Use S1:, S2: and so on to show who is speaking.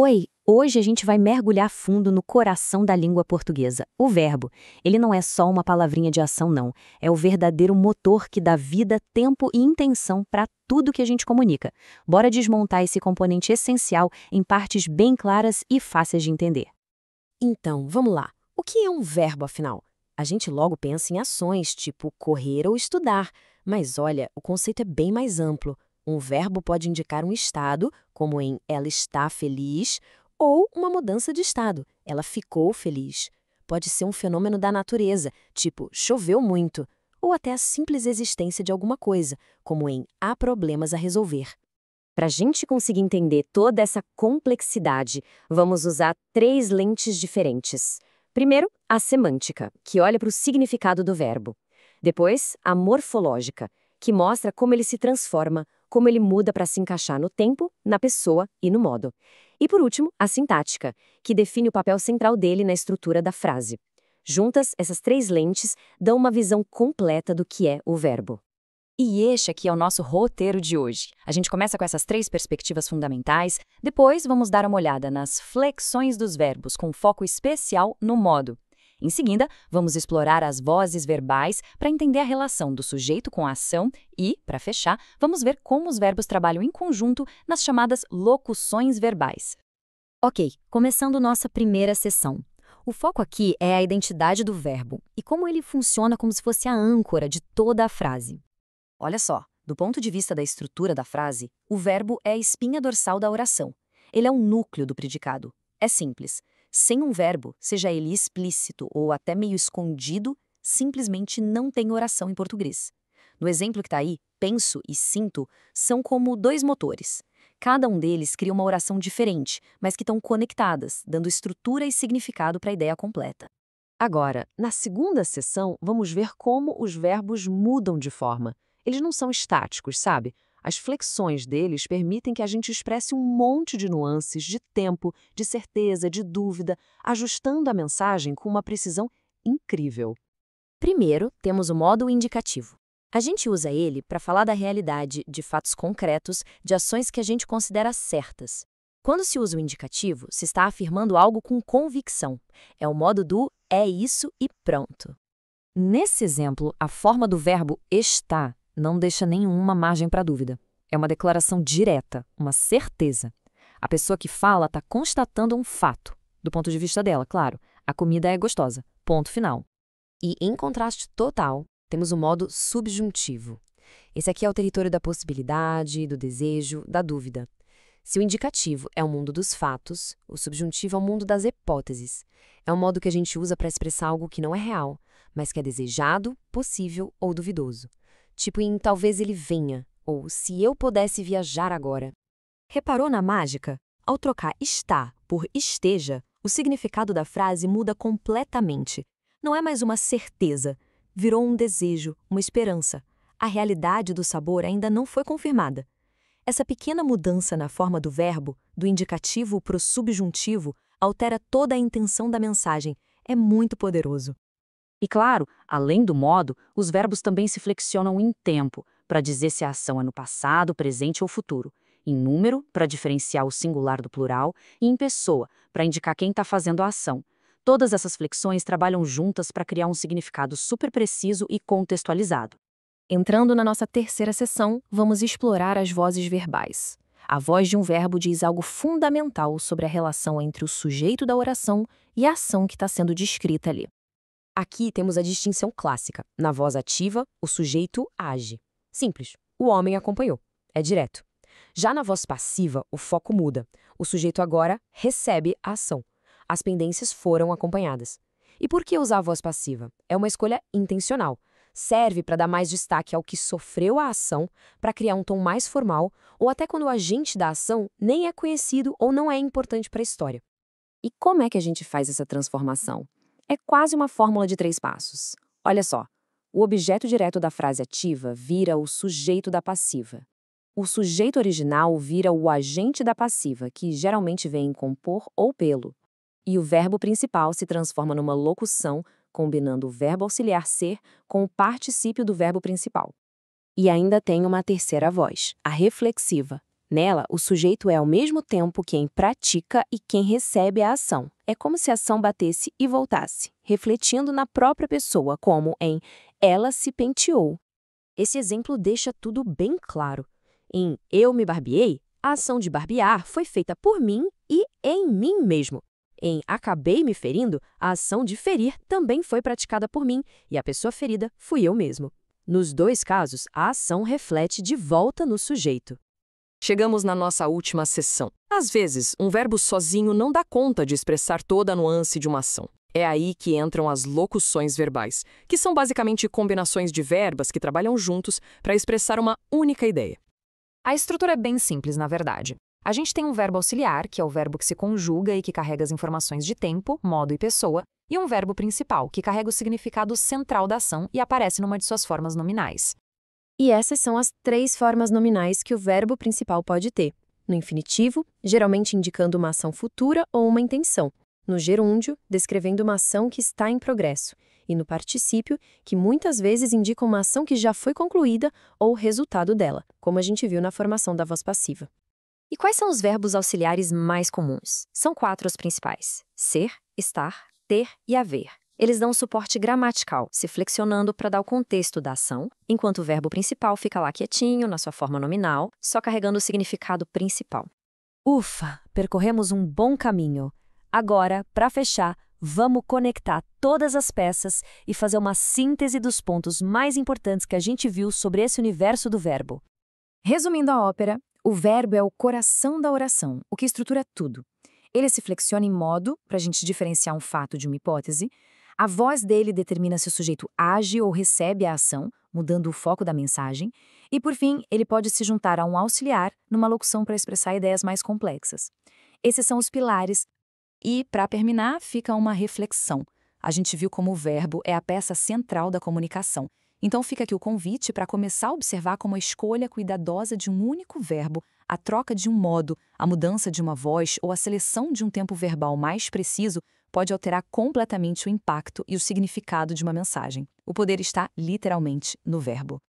S1: Oi, hoje a gente vai mergulhar fundo no coração da língua portuguesa, o verbo. Ele não é só uma palavrinha de ação, não. É o verdadeiro motor que dá vida, tempo e intenção para tudo que a gente comunica. Bora desmontar esse componente essencial em partes bem claras e fáceis de entender.
S2: Então, vamos lá. O que é um verbo, afinal? A gente logo pensa em ações, tipo correr ou estudar. Mas olha, o conceito é bem mais amplo. Um verbo pode indicar um estado, como em ela está feliz, ou uma mudança de estado, ela ficou feliz. Pode ser um fenômeno da natureza, tipo choveu muito, ou até a simples existência de alguma coisa, como em há problemas a resolver. Para a gente conseguir entender toda essa complexidade, vamos usar três lentes diferentes. Primeiro, a semântica, que olha para o significado do verbo. Depois, a morfológica, que mostra como ele se transforma, como ele muda para se encaixar no tempo, na pessoa e no modo. E por último, a sintática, que define o papel central dele na estrutura da frase. Juntas, essas três lentes dão uma visão completa do que é o verbo.
S3: E este aqui é o nosso roteiro de hoje. A gente começa com essas três perspectivas fundamentais, depois vamos dar uma olhada nas flexões dos verbos, com foco especial no modo. Em seguida, vamos explorar as vozes verbais para entender a relação do sujeito com a ação e, para fechar, vamos ver como os verbos trabalham em conjunto nas chamadas locuções verbais.
S1: Ok, começando nossa primeira sessão. O foco aqui é a identidade do verbo e como ele funciona como se fosse a âncora de toda a frase.
S2: Olha só, do ponto de vista da estrutura da frase, o verbo é a espinha dorsal da oração. Ele é o núcleo do predicado. É simples. Sem um verbo, seja ele explícito ou até meio escondido, simplesmente não tem oração em português. No exemplo que está aí, penso e sinto são como dois motores. Cada um deles cria uma oração diferente, mas que estão conectadas, dando estrutura e significado para a ideia completa. Agora, na segunda sessão, vamos ver como os verbos mudam de forma. Eles não são estáticos, sabe? As flexões deles permitem que a gente expresse um monte de nuances, de tempo, de certeza, de dúvida, ajustando a mensagem com uma precisão incrível.
S1: Primeiro, temos o modo indicativo. A gente usa ele para falar da realidade, de fatos concretos, de ações que a gente considera certas. Quando se usa o indicativo, se está afirmando algo com convicção. É o modo do é isso e pronto. Nesse exemplo, a forma do verbo está não deixa nenhuma margem para dúvida. É uma declaração direta, uma certeza. A pessoa que fala está constatando um fato. Do ponto de vista dela, claro, a comida é gostosa. Ponto final.
S2: E, em contraste total, temos o modo subjuntivo. Esse aqui é o território da possibilidade, do desejo, da dúvida. Se o indicativo é o mundo dos fatos, o subjuntivo é o mundo das hipóteses. É um modo que a gente usa para expressar algo que não é real, mas que é desejado, possível ou duvidoso. Tipo em talvez ele venha, ou se eu pudesse viajar agora. Reparou na mágica? Ao trocar está por esteja, o significado da frase muda completamente. Não é mais uma certeza, virou um desejo, uma esperança. A realidade do sabor ainda não foi confirmada. Essa pequena mudança na forma do verbo, do indicativo para o subjuntivo, altera toda a intenção da mensagem. É muito poderoso.
S3: E claro, além do modo, os verbos também se flexionam em tempo, para dizer se a ação é no passado, presente ou futuro, em número, para diferenciar o singular do plural, e em pessoa, para indicar quem está fazendo a ação. Todas essas flexões trabalham juntas para criar um significado super preciso e contextualizado.
S2: Entrando na nossa terceira sessão, vamos explorar as vozes verbais. A voz de um verbo diz algo fundamental sobre a relação entre o sujeito da oração e a ação que está sendo descrita ali. Aqui temos a distinção clássica. Na voz ativa, o sujeito age. Simples. O homem acompanhou. É direto. Já na voz passiva, o foco muda. O sujeito agora recebe a ação. As pendências foram acompanhadas. E por que usar a voz passiva? É uma escolha intencional. Serve para dar mais destaque ao que sofreu a ação, para criar um tom mais formal, ou até quando o agente da ação nem é conhecido ou não é importante para a história. E como é que a gente faz essa transformação? É quase uma fórmula de 3 passos. Olha só, o objeto direto da frase ativa vira o sujeito da passiva. O sujeito original vira o agente da passiva, que geralmente vem com por ou pelo. E o verbo principal se transforma numa locução, combinando o verbo auxiliar ser com o particípio do verbo principal. E ainda tem uma terceira voz, a reflexiva. Nela, o sujeito é ao mesmo tempo quem pratica e quem recebe a ação. É como se a ação batesse e voltasse, refletindo na própria pessoa, como em ela se penteou.
S1: Esse exemplo deixa tudo bem claro. Em eu me barbeei, a ação de barbear foi feita por mim e em mim mesmo. Em acabei me ferindo, a ação de ferir também foi praticada por mim e a pessoa ferida fui eu mesmo. Nos dois casos, a ação reflete de volta no sujeito.
S3: Chegamos na nossa última seção. Às vezes, um verbo sozinho não dá conta de expressar toda a nuance de uma ação. É aí que entram as locuções verbais, que são basicamente combinações de verbas que trabalham juntos para expressar uma única ideia. A estrutura é bem simples, na verdade. A gente tem um verbo auxiliar, que é o verbo que se conjuga e que carrega as informações de tempo, modo e pessoa, e um verbo principal, que carrega o significado central da ação e aparece numa de suas formas nominais.
S1: E essas são as 3 formas nominais que o verbo principal pode ter. No infinitivo, geralmente indicando uma ação futura ou uma intenção. No gerúndio, descrevendo uma ação que está em progresso. E no particípio, que muitas vezes indica uma ação que já foi concluída ou resultado dela, como a gente viu na formação da voz passiva.
S2: E quais são os verbos auxiliares mais comuns? São 4 os principais: ser, estar, ter e haver. Eles dão suporte gramatical, se flexionando para dar o contexto da ação, enquanto o verbo principal fica lá quietinho, na sua forma nominal, só carregando o significado principal.
S1: Ufa, percorremos um bom caminho. Agora, para fechar, vamos conectar todas as peças e fazer uma síntese dos pontos mais importantes que a gente viu sobre esse universo do verbo.
S2: Resumindo a ópera, o verbo é o coração da oração, o que estrutura tudo. Ele se flexiona em modo, para a gente diferenciar um fato de uma hipótese. A voz dele determina se o sujeito age ou recebe a ação, mudando o foco da mensagem. E, por fim, ele pode se juntar a um auxiliar numa locução para expressar ideias mais complexas. Esses são os pilares.
S3: E, para terminar, fica uma reflexão. A gente viu como o verbo é a peça central da comunicação. Então fica aqui o convite para começar a observar como a escolha cuidadosa de um único verbo, a troca de um modo, a mudança de uma voz ou a seleção de um tempo verbal mais preciso pode alterar completamente o impacto e o significado de uma mensagem. O poder está literalmente no verbo.